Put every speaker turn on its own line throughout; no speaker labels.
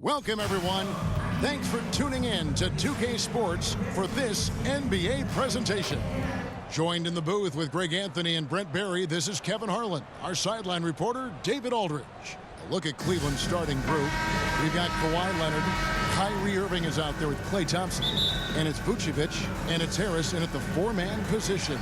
Welcome, everyone. Thanks for tuning in to 2K Sports for this NBA presentation. Joined in the booth with Greg Anthony and Brent Barry, this is Kevin Harlan. Our sideline reporter, David Aldridge. A look at Cleveland's starting group. We've got Kawhi Leonard. Kyrie Irving is out there with Klay Thompson. And it's Vucevic, and it's Harris in at the four-man position.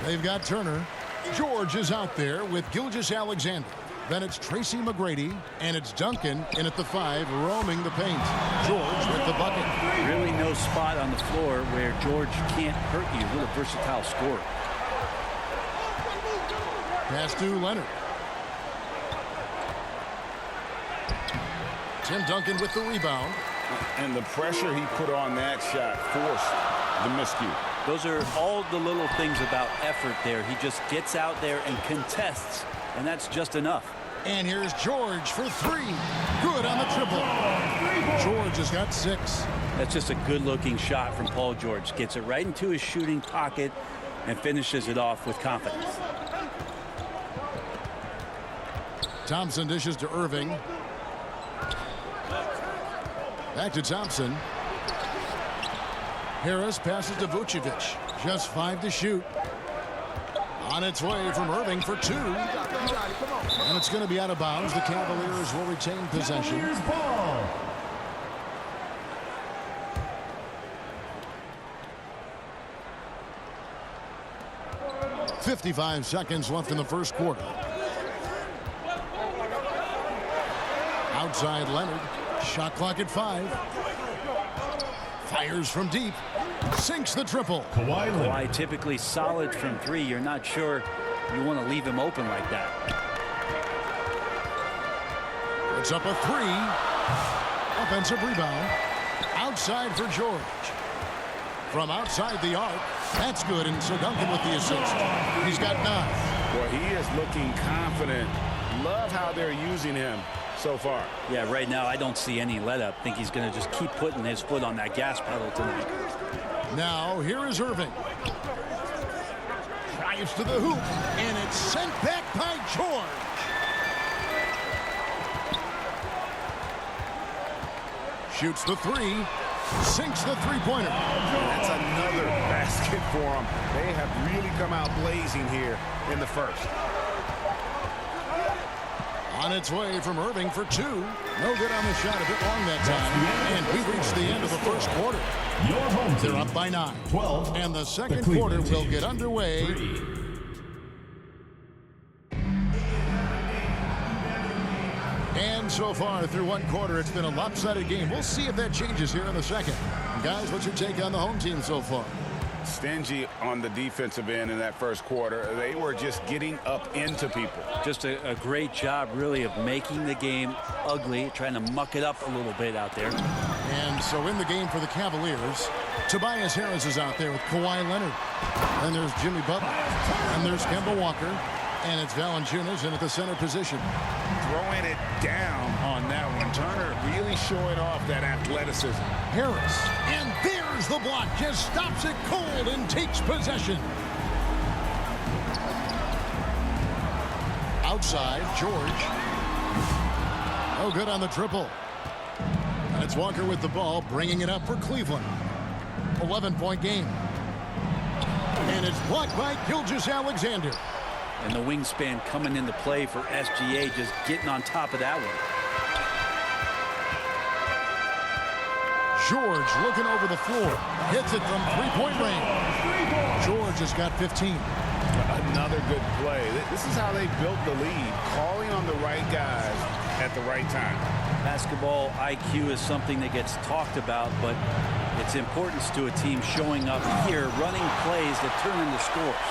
They've got Turner. George is out there with Gilgeous-Alexander. Then it's Tracy McGrady, and it's Duncan in at the 5, roaming the paint. George with the bucket.
Really no spot on the floor where George can't hurt you. What a versatile scorer.
Pass to Leonard. Tim Duncan with the rebound.
And the pressure he put on that shot forced the miscue.
Those are all the little things about effort there. He just gets out there and contests, and that's just enough.
And here's George for 3. Good on the triple. George has got 6.
That's just a good-looking shot from Paul George. Gets it right into his shooting pocket and finishes it off with confidence.
Thompson dishes to Irving. Back to Thompson. Harris passes to Vucevic. Just 5 to shoot. On its way from Irving for 2. And it's going to be out of bounds. The Cavaliers will retain possession. 55 seconds left in the first quarter. Outside Leonard. Shot clock at 5. Fires from deep. Sinks the triple.
Kawhi typically solid from 3. You're not sure you want to leave him open like that.
It's up a 3. Offensive rebound. Outside for George. From outside the arc. That's good, and so Duncan with the assist. He's got 9.
Well, he is looking confident. Love how they're using him so far.
Yeah, right now I don't see any let-up. Think he's going to just keep putting his foot on that gas pedal tonight.
Now, here is Irving. Drives to the hoop, and it's sent back by George. Shoots the 3. Sinks the three-pointer.
That's another basket for them. They have really come out blazing here in the first.
On its way from Irving for 2. No good on the shot, a bit long that time. And we reached the end of the first quarter. They're up by 9.
12.
And the second quarter will get underway.
3.
And so far through one quarter, it's been a lopsided game. We'll see if that changes here in the second. Guys, what's your take on the home team so far?
Stingy on the defensive end in that first quarter. They were just getting up into people.
Just a great job, really, of making the game ugly, trying to muck it up a little bit out there.
And so in the game for the Cavaliers, Tobias Harris is out there with Kawhi Leonard. And there's Jimmy Butler. And there's Kemba Walker. And it's Valanciunas in at the center position.
Throwing it down on that one. Turner really showing off that athleticism.
Harris. And there's the block. Just stops it cold and takes possession. Outside, George. Oh, good on the triple. And it's Walker with the ball, bringing it up for Cleveland. 11-point game. And it's blocked by Gilgeous-Alexander.
And the wingspan coming into play for SGA, just getting on top of that one.
George looking over the floor. Hits it from three-point range. George has got 15.
Another good play. This is how they built the lead. Calling on the right guys at the right time.
Basketball IQ is something that gets talked about, but its importance to a team showing up here, running plays that turn into scores.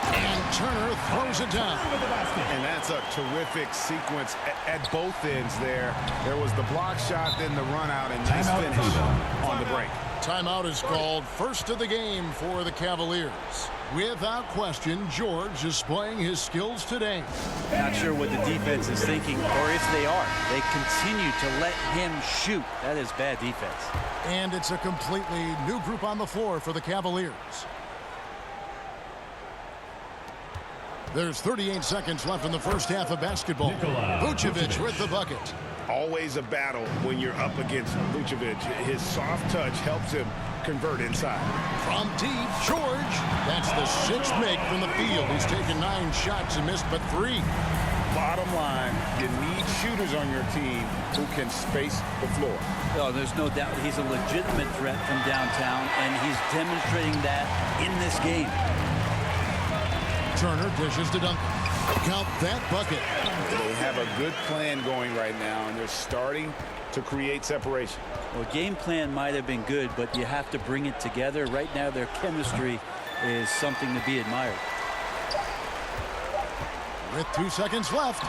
And Turner throws it down.
And that's a terrific sequence at both ends there. There was the block shot, then the run out, and nice finish on the break.
Timeout is called. First of the game for the Cavaliers. Without question, George is displaying his skills today.
Not sure what the defense is thinking, or if they are. They continue to let him shoot. That is bad defense.
And it's a completely new group on the floor for the Cavaliers. There's 38 seconds left in the first half of basketball. Vucevic with the bucket.
Always a battle when you're up against Vucevic. His soft touch helps him convert inside.
From deep, George. That's the sixth make from the field. He's taken 9 shots and missed but 3.
Bottom line, you need shooters on your team who can space the floor.
Oh, there's no doubt he's a legitimate threat from downtown, and he's demonstrating that in this game.
Turner dishes to Duncan. Count that bucket.
They have a good plan going right now, and they're starting to create separation.
Well, game plan might have been good, but you have to bring it together. Right now, their chemistry is something to be admired.
With 2 seconds left.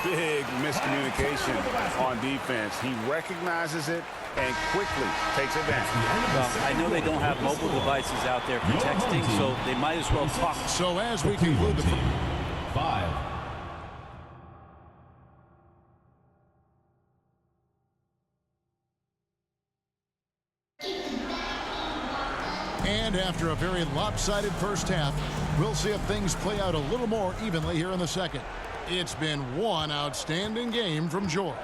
Big miscommunication on defense. He recognizes it and quickly takes advantage.
Well, I know they don't have mobile devices out there for texting, so they might as well talk.
So as we conclude the
5.
And after a very lopsided first half, we'll see if things play out a little more evenly here in the second. It's been one outstanding game from George.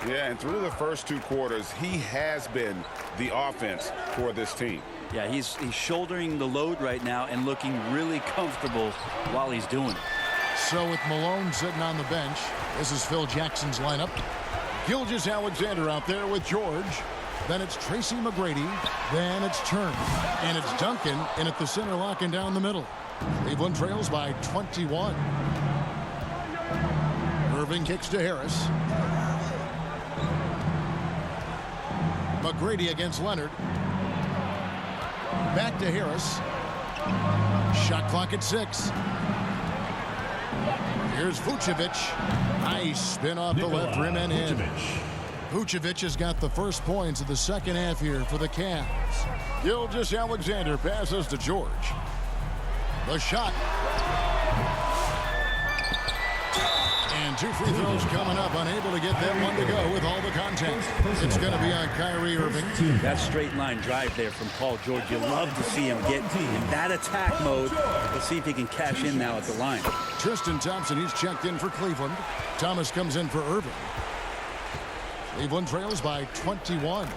Yeah, and through the first 2 quarters, he has been the offense for this team.
Yeah, he's shouldering the load right now and looking really comfortable while he's doing it.
So with Malone sitting on the bench, this is Phil Jackson's lineup. Gilgeous-Alexander out there with George. Then it's Tracy McGrady. Then it's Turner. And it's Duncan in at the center, locking down the middle. Cleveland trails by 21. Irving kicks to Harris. McGrady against Leonard. Back to Harris. Shot clock at 6. Here's Vucevic. Nice spin off the left rim and in. Vucevic has got the first points of the second half here for the Cavs. Gilgeous-Alexander passes to George. The shot. And 2 free throws coming up. Unable to get that one to go with all the contact. It's going to be on Kyrie Irving.
That straight line drive there from Paul George. You love to see him get in that attack mode. Let's see if he can cash in now at the line.
Tristan Thompson, he's checked in for Cleveland. Thomas comes in for Irving. Cleveland trails by 21.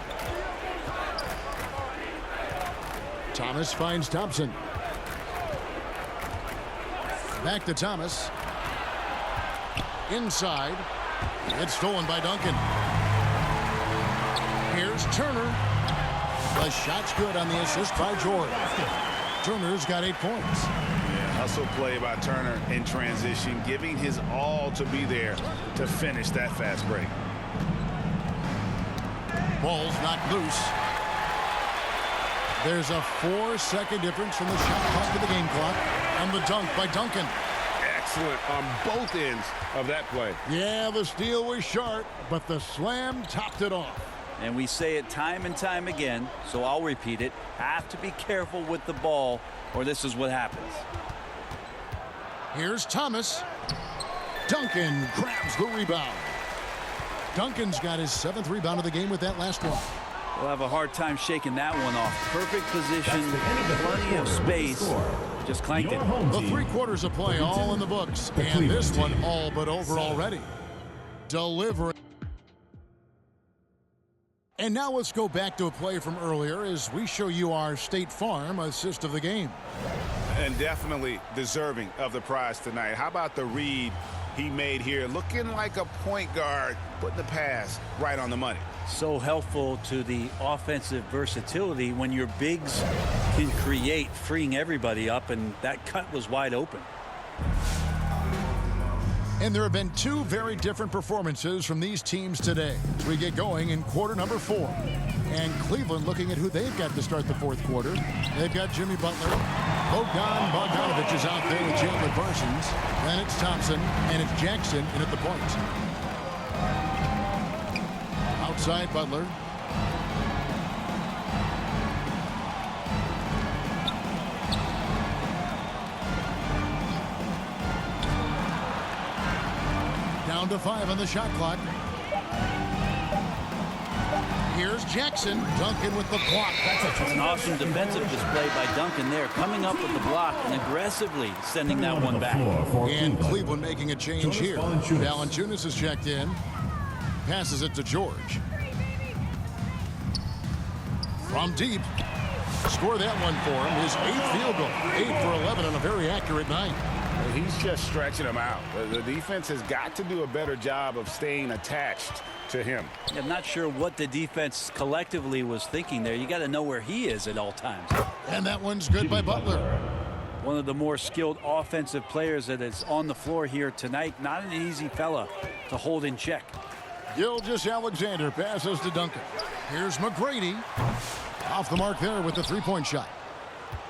Thomas finds Thompson. Back to Thomas. Inside. It's stolen by Duncan. Here's Turner. The shot's good on the assist by George. Turner's got 8 points.
Hustle play by Turner in transition, giving his all to be there to finish that fast break.
Ball's knocked loose. There's a 4-second difference from the shot clock to the game clock. And the dunk by Duncan.
Excellent on both ends of that play.
Yeah, the steal was sharp, but the slam topped it off.
And we say it time and time again, so I'll repeat it. Have to be careful with the ball, or this is what happens.
Here's Thomas. Duncan grabs the rebound. Duncan's got his 7th rebound of the game with that last one.
We'll have a hard time shaking that one off. Perfect position, plenty of space. Just clanked it.
The 3 quarters of play all in the books, and this one all but over already. Delivering. And now let's go back to a play from earlier as we show you our State Farm assist of the game.
And definitely deserving of the prize tonight. How about the read he made here? Looking like a point guard, putting the pass right on the money.
So helpful to the offensive versatility when your bigs can create, freeing everybody up, and that cut was wide open.
And there have been 2 very different performances from these teams today as we get going in quarter number 4. And Cleveland looking at who they've got to start the 4th quarter. They've got Jimmy Butler. Bogdanovich is out there with Chandler Parsons. Then it's Thompson, and it's Jackson in at the point. Outside Butler. Down to 5 on the shot clock. Here's Jackson. Duncan with the block.
That's an awesome defensive display by Duncan there, coming up with the block and aggressively sending that one back.
And Cleveland making a change here. Valanciunas is checked in. Passes it to George. From deep. Score that one for him. His 8th field goal. 8 for 11 on a very accurate night.
He's just stretching him out. The defense has got to do a better job of staying attached to him.
I'm not sure what the defense collectively was thinking there. You got to know where he is at all times.
And that one's good by Butler.
One of the more skilled offensive players that is on the floor here tonight. Not an easy fella to hold in check.
Gilgeous-Alexander passes to Duncan. Here's McGrady. Off the mark there with the three-point shot.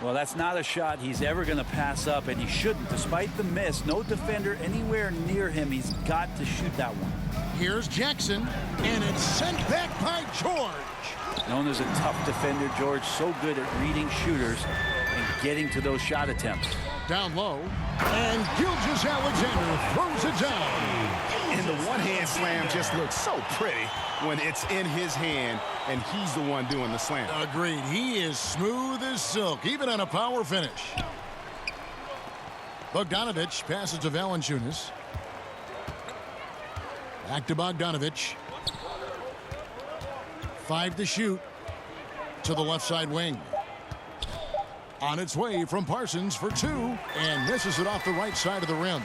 Well, that's not a shot he's ever going to pass up, and he shouldn't. Despite the miss, no defender anywhere near him. He's got to shoot that one.
Here's Jackson, and it's sent back by George.
Known as a tough defender, George so good at reading shooters and getting to those shot attempts.
Down low, and Gilgeous-Alexander throws it down.
And the one-hand slam just looks so pretty when it's in his hand and he's the one doing the slam.
Agreed. He is smooth as silk, even on a power finish. Bogdanovich passes to Valanciunas. Back to Bogdanovich. 5 to shoot. To the left side wing. On its way from Parsons for 2, and misses it off the right side of the rim.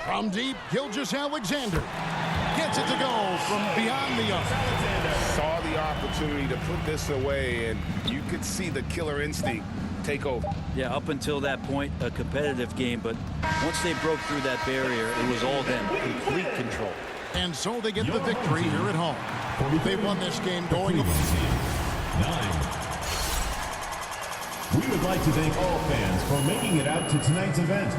From deep, Gilgeous-Alexander gets it to go from beyond the arc.
Saw the opportunity to put this away, and you could see the killer instinct take over.
Yeah, up until that point, a competitive game, but once they broke through that barrier, it was all them, complete control.
And so they get the victory here at home. They won this game going
9. We would like to thank all fans for making it out to tonight's event.